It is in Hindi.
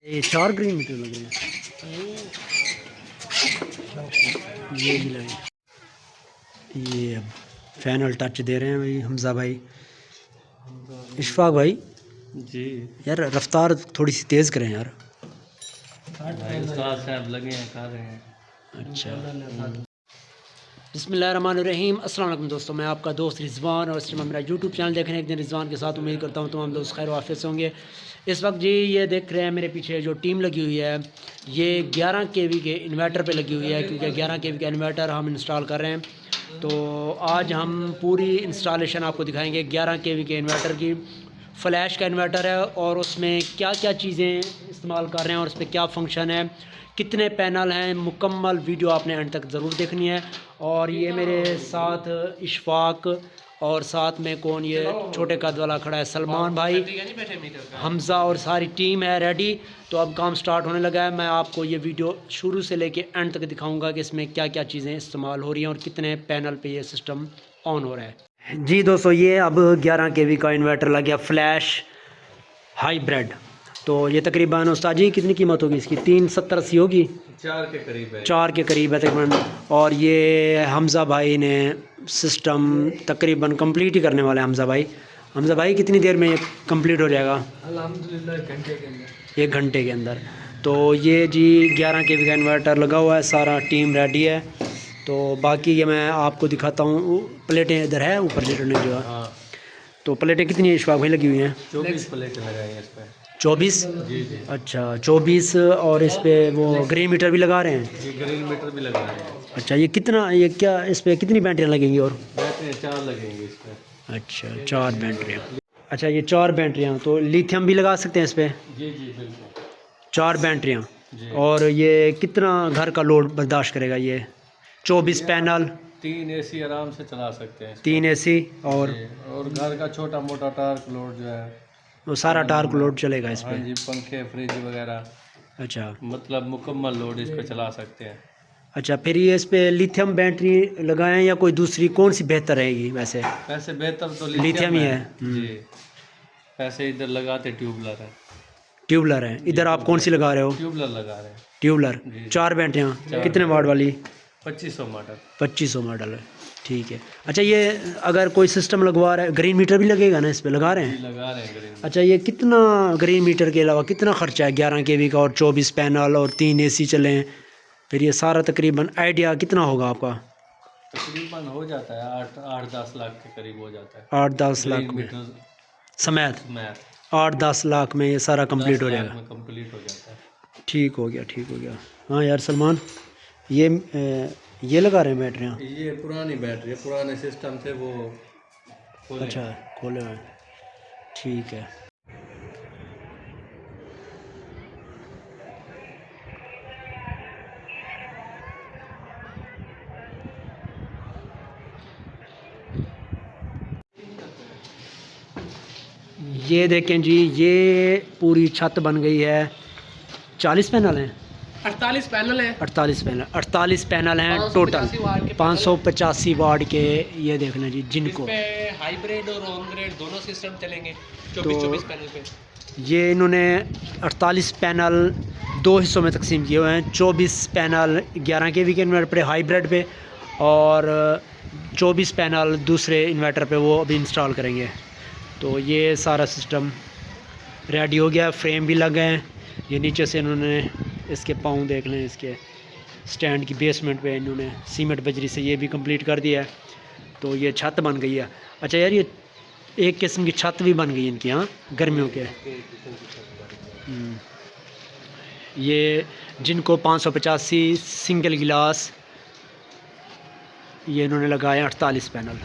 ये 4 ग्रीन मीटर लग रहे हैं। ये भी लगे। ये अब फाइनल टच दे रहे हैं भाई हमज़ा भाई, इशफाक भाई। जी यार रफ्तार थोड़ी सी तेज़ करें यार। उस्ताद साहब लगे हैं, कर रहे हैं। अच्छा। बिस्मिल्लाहिर्रहमानिर्रहीम। अस्सलाम वालेकुम दोस्तों, मैं आपका दोस्त रिजवान और इस टाइम मेरा यूट्यूब चैनल देख रहे हैं एक दिन रिजवान के साथ। उम्मीद करता हूँ तमाम दोस्त खैर वाफियत से होंगे। इस वक्त जी ये देख रहे हैं मेरे पीछे जो टीम लगी हुई है, ये 11 केवी के इन्वर्टर पे लगी हुई है, क्योंकि 11 केवी का इन्वर्टर हम इंस्टॉल कर रहे हैं। तो आज हम पूरी इंस्टॉलेशन आपको दिखाएंगे 11 केवी के इन्वर्टर की। फ़्लैश का इन्वर्टर है और उसमें क्या क्या चीज़ें इस्तेमाल कर रहे हैं और उस पर क्या फ़ंक्शन है, कितने पैनल हैं, मुकम्मल वीडियो आपने एंड तक ज़रूर देखनी है। और ये मेरे साथ इशफाक और साथ में कौन, ये छोटे कद वाला खड़ा है सलमान भाई, हमज़ा और सारी टीम है रेडी। तो अब काम स्टार्ट होने लगा है। मैं आपको ये वीडियो शुरू से लेके एंड तक दिखाऊंगा कि इसमें क्या क्या चीज़ें इस्तेमाल हो रही हैं और कितने पैनल पे ये सिस्टम ऑन हो रहा है। जी दोस्तों, ये अब 11 केवी का इन्वर्टर लग गया, फ्लैश हाइब्रिड। तो ये तकरीबन उस्ताद जी कितनी कीमत होगी इसकी? 370-80 होगी, 4 के करीब है। 4 के करीब है तकरीबन। और ये हमज़ा भाई ने सिस्टम तकरीबन कंप्लीट ही करने वाले हैं। हमज़ा भाई, हमज़ा भाई कितनी देर में ये कंप्लीट हो जाएगा? अल्हम्दुलिल्लाह घंटे के अंदर। 1 घंटे के अंदर। तो ये जी 11 केवी का इन्वर्टर लगा हुआ है, सारा टीम रेडी है। तो बाकी ये मैं आपको दिखाता हूँ। प्लेटें इधर है ऊपर लेटने जो है। हाँ, तो प्लेटें कितनी इशफाक भाई लगी हुई हैं? 24 प्लेटें लगाई हैं इस पर। 24? जी जी अच्छा 24। और इस पे वो ग्रीन मीटर भी लगा रहे हैं? ये ग्रीन मीटर भी लगा रहे हैं। अच्छा, ये कितना, ये क्या इस पे कितनी बैटरियाँ लगेंगी? और बैटरी 4 लगेंगे इस पर। अच्छा 4 बैटरियाँ। अच्छा ये 4 बैटरियाँ, तो लिथियम भी लगा सकते हैं इस पे? जी जी बिल्कुल। 4 बैटरियाँ। जी। और ये कितना घर का लोड बर्दाश्त करेगा ये? 24 पैनल, 3 एसी आराम से चला सकते हैं इस 3 एसी और जी। और घर का छोटा मोटा टार्क लोड जो है वो सारा टार्क लोड चलेगा इस हाँ पे? जी, पंखे फ्रिज वगैरह, अच्छा मतलब मुकम्मल लोड इस पे चला सकते हैं। अच्छा। फिर ये इस पे लिथियम बैटरी लगाएं या कोई दूसरी, कौन सी बेहतर रहेगी वैसे? वैसे बेहतर तो लिथियम ही है। जी। वैसे इधर लगाते ट्यूबलर है। ट्यूबलर है। इधर आप कौन सी लगा रहे हो? ट्यूबलर लगा रहे हैं। ट्यूबलर। जी। 4 बैटरियाँ कितने वाट वाली? 2500 मॉडल। 2500 मॉडल है, ठीक है। अच्छा ये अगर कोई सिस्टम लगवा रहा है, ग्रीन मीटर भी लगेगा ना इस पे? लगा रहे जी हैं? लगा रहे हैं ग्रीन। अच्छा ये कितना ग्रीन मीटर के अलावा कितना खर्चा है 11 केवी का और 24 पैनल और 3 एसी चलें? फिर ये सारा तकरीबन आइडिया कितना होगा आपका? तकरीबन हो जाता है 8-10 लाख के करीब हो जाता है। 8-10 लाख ग्रीन में मीटर समेत? मैथ 8-10 लाख में ये सारा कंप्लीट हो 10 लाख जाएगा? में कंप्लीट हो जाता है। ठीक हो गया, ठीक हो गया। हाँ यार सलमान, ये लगा रहे हैं बैटरियाँ? ये पुरानी बैटरी है, पुराने सिस्टम थे वो खोले। अच्छा खोले हुए हैं, ठीक है। ये देखें जी, ये पूरी छत बन गई है। 40 पैनल हैं? 48 पैनल है। 48 पैनल, 48 पैनल हैं टोटल। 585 वाट के। ये देख लें जी, जिनको हाइब्रिड और ऑन ग्रेड दोनों सिस्टम चलेंगे 24 पैनल पे। ये इन्होंने 48 पैनल 2 हिस्सों में तकसीम किए हुए हैं। 24 पैनल 11 के वी के इन्वर्टर पे हाइब्रिड पे, और 24 पैनल दूसरे इन्वर्टर पे वो अभी इंस्टॉल करेंगे। तो ये सारा सिस्टम रेडी हो गया, फ्रेम भी लग गए हैं। ये नीचे से इन्होंने इसके पाँव देख लें, इसके स्टैंड की बेसमेंट पे इन्होंने सीमेंट बजरी से ये भी कंप्लीट कर दिया है। तो ये छत बन गई है। अच्छा यार, ये एक किस्म की छत भी बन गई इनकी, हाँ गर्मियों के। ये जिनको 585 सिंगल गिलास, ये इन्होंने लगाए 48 पैनल।